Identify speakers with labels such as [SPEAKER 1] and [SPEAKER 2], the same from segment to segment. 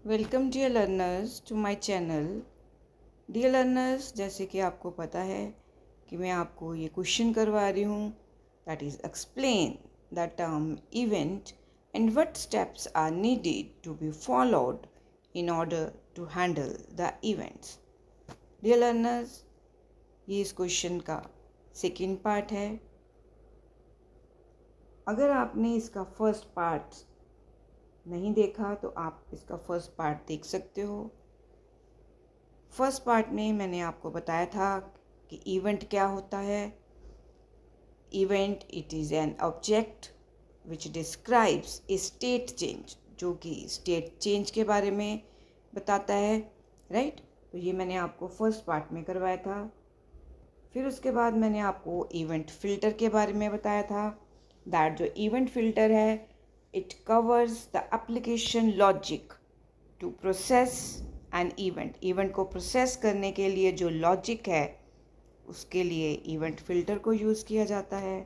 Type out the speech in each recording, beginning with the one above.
[SPEAKER 1] Welcome dear learners to my channel. Dear learners, जैसे कि आपको पता है कि मैं आपको ये क्वेश्चन करवा रही हूँ, that is explain the term event and what steps are needed to be followed in order to handle the events. Dear learners, ये इस क्वेश्चन का सेकेंड पार्ट है। अगर आपने इसका फर्स्ट पार्ट नहीं देखा तो आप इसका फर्स्ट पार्ट देख सकते हो। फर्स्ट पार्ट में मैंने आपको बताया था कि इवेंट क्या होता है। Event it is an object which describes a state change, जो कि स्टेट चेंज के बारे में बताता है, राइट। तो ये मैंने आपको फर्स्ट पार्ट में करवाया था। फिर उसके बाद मैंने आपको इवेंट फ़िल्टर के बारे में बताया था। दैट जो इवेंट फ़िल्टर है, it covers the application logic to process an event को प्रोसेस करने के लिए जो लॉजिक है उसके लिए इवेंट फ़िल्टर को यूज़ किया जाता है।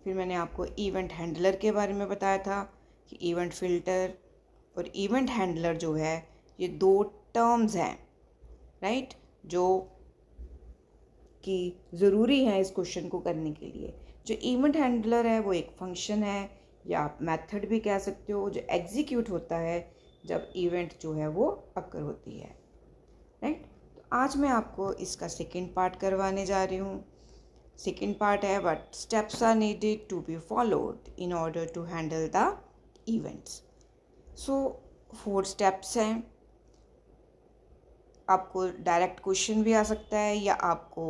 [SPEAKER 1] फिर मैंने आपको इवेंट हैंडलर के बारे में बताया था कि इवेंट फ़िल्टर और इवेंट हैंडलर जो है ये दो टर्म्स हैं, राइट, जो कि ज़रूरी हैं इस क्वेश्चन को करने के लिए। जो इवेंट हैंडलर है वो एक फंक्शन है या आप मेथड भी कह सकते हो, जो एग्जीक्यूट होता है जब इवेंट जो है वो अकर होती है, राइट। तो आज मैं आपको इसका सेकेंड पार्ट करवाने जा रही हूँ। सेकेंड पार्ट है what steps are needed to be followed in order to handle the events. So 4 steps हैं। आपको डायरेक्ट क्वेश्चन भी आ सकता है या आपको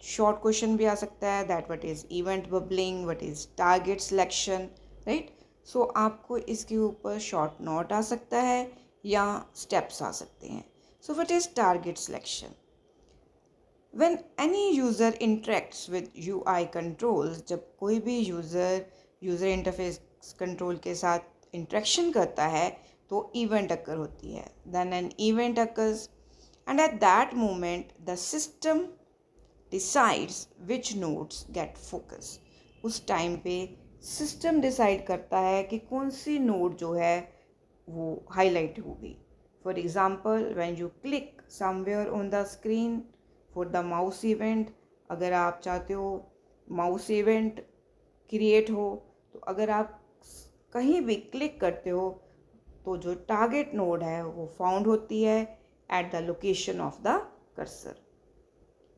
[SPEAKER 1] शॉर्ट क्वेश्चन भी आ सकता है, that what is event bubbling, what is target selection, right. So आपको इसके ऊपर शॉर्ट नोट आ सकता है या स्टेप्स आ सकते हैं। So what is target selection? When any user interacts with UI controls, जब कोई भी यूज़र इंटरफेस कंट्रोल के साथ इंटरेक्शन करता है तो इवेंट अकर होती है। Then an event occurs and at that moment the system decides which nodes get focus. उस टाइम पे सिस्टम डिसाइड करता है कि कौन सी नोड जो है वो हाईलाइट होगी। For example, when you click somewhere on the screen for the mouse event, अगर आप चाहते हो माउस इवेंट क्रिएट हो, तो अगर आप कहीं भी क्लिक करते हो तो जो टारगेट नोड है वो फाउंड होती है at the location of the cursor.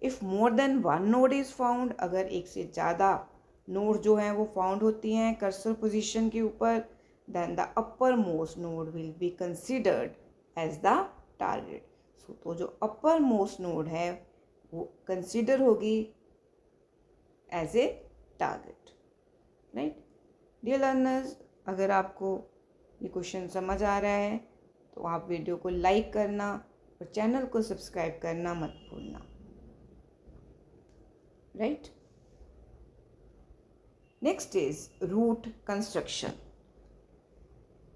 [SPEAKER 1] If more than one node is found, अगर एक से ज़्यादा नोड जो हैं वो फाउंड होती हैं कर्सर पोजीशन के ऊपर, then the uppermost node will be considered as the target. तो जो अपर मोस्ट नोड है वो कंसिडर होगी as a target, right. Dear learners, अगर आपको ये क्वेश्चन समझ आ रहा है तो आप वीडियो को लाइक करना और चैनल को सब्सक्राइब करना मत भूलना, right. Next is route construction.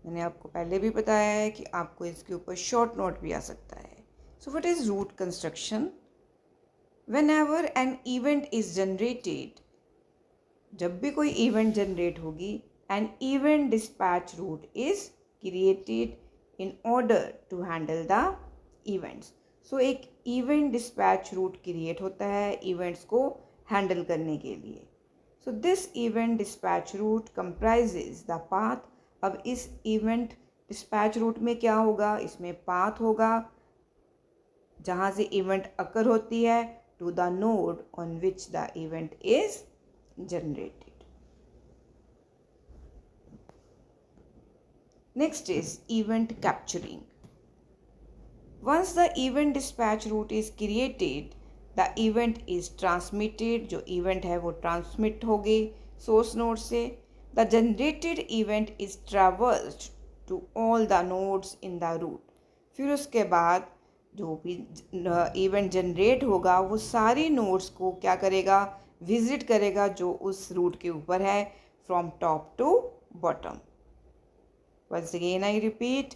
[SPEAKER 1] मैंने आपको पहले भी बताया है कि आपको इसके ऊपर शॉर्ट नोट भी आ सकता है। So what is route construction? Whenever an event is generated, जब भी कोई इवेंट जनरेट होगी, an event dispatch route is created in order to handle the events. So एक इवेंट डिस्पैच रूट क्रिएट होता है इवेंट्स को हैंडल करने के लिए। So this event dispatch route comprises the path. अब इस इवेंट डिस्पैच रूट में क्या होगा? इसमें पाथ होगा जहाँ से इवेंट अकर होती है to the node on which the event is generated. Next is event capturing. Once the event dispatch route is created, the event is transmitted. जो event है वो transmit होगी source node से। The generated event is traversed to all the nodes in the route. फिर उसके बाद जो भी event generate होगा वो सारी nodes को क्या करेगा? विजिट करेगा जो उस रूट के ऊपर है, from top to bottom. Once again I repeat,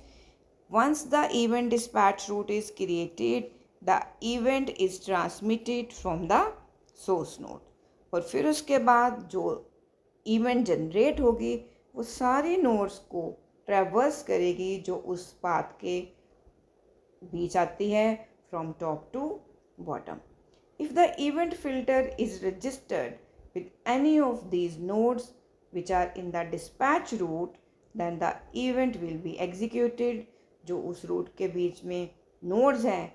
[SPEAKER 1] once the event dispatch route is created, the event is transmitted from the source node. और फिर उसके बाद जो इवेंट जनरेट होगी वो सारी नोड्स को ट्रेवर्स करेगी, जो उस पाथ के बीच आती है, from top to bottom. If the event filter is registered with any of these nodes which are in the dispatch route, then the event will be executed. जो उस रूट के बीच में नोड्स हैं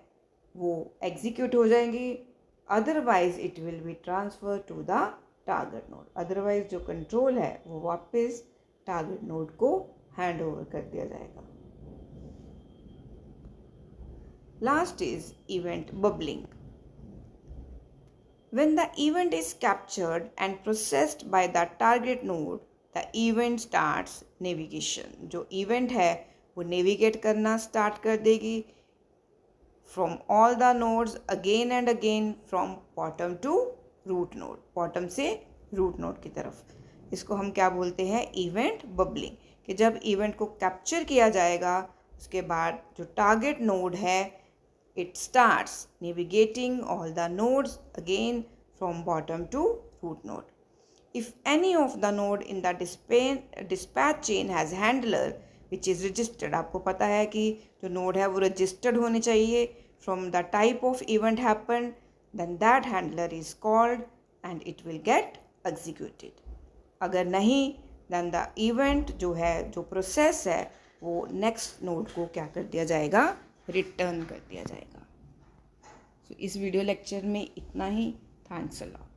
[SPEAKER 1] वो एग्जीक्यूट हो जाएंगी. Otherwise it will be transfer to the target node. Otherwise जो control है वो वापस टारगेट नोड को हैंड ओवर कर दिया जाएगा. Last is event bubbling. When the event is captured and processed by the target node, the event starts navigation. जो event है वो navigate करना start कर देगी from all the nodes again and again from bottom to root node. bottom से root node की तरफ. इसको हम क्या बोलते हैं? event bubbling. कि जब event को capture किया जाएगा उसके बाद जो target node है it starts navigating all the nodes again from bottom to root node. If any of the node in the dispatch chain has handler which is registered, आपको पता है कि जो node है वो registered होने चाहिए from the type of event happened, then that handler is called and it will get executed. अगर नहीं then the event जो है जो process है वो next node को क्या कर दिया जाएगा? रिटर्न कर दिया जाएगा. इस वीडियो लेक्चर में इतना ही. Thanks a lot.